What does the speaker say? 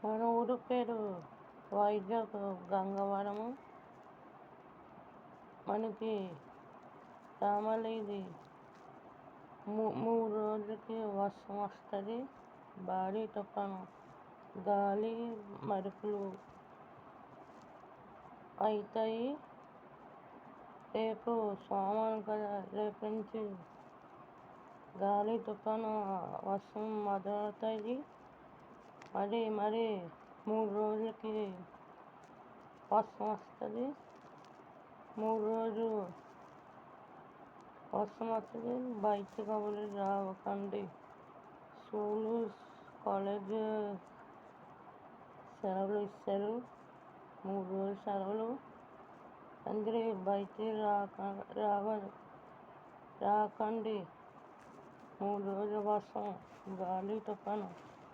మన ఊరు పేరు వైజాగ్ గంగవరము. మనకి రామలీది 3 రోజులకి వర్షం వస్తుంది. భారీ తుఫాను, గాలి, మెరుపులు అవుతాయి. రేపు సోమవారం కదా, రేపు నుంచి గాలి, తుఫాను, వర్షం మొదలవుతాయి. మరి 3 రోజులకి వర్షం వస్తుంది. 3 రోజులు వర్షం వస్తుంది. బయటకు ఎవరు రాకండి. స్కూలు, కాలేజ్ సెలవులు ఇస్తారు. 3 రోజులు సెలవులు. అందరూ బయటికి రాకండి. 3 రోజులు వర్షం, గాలి, తుఫాను.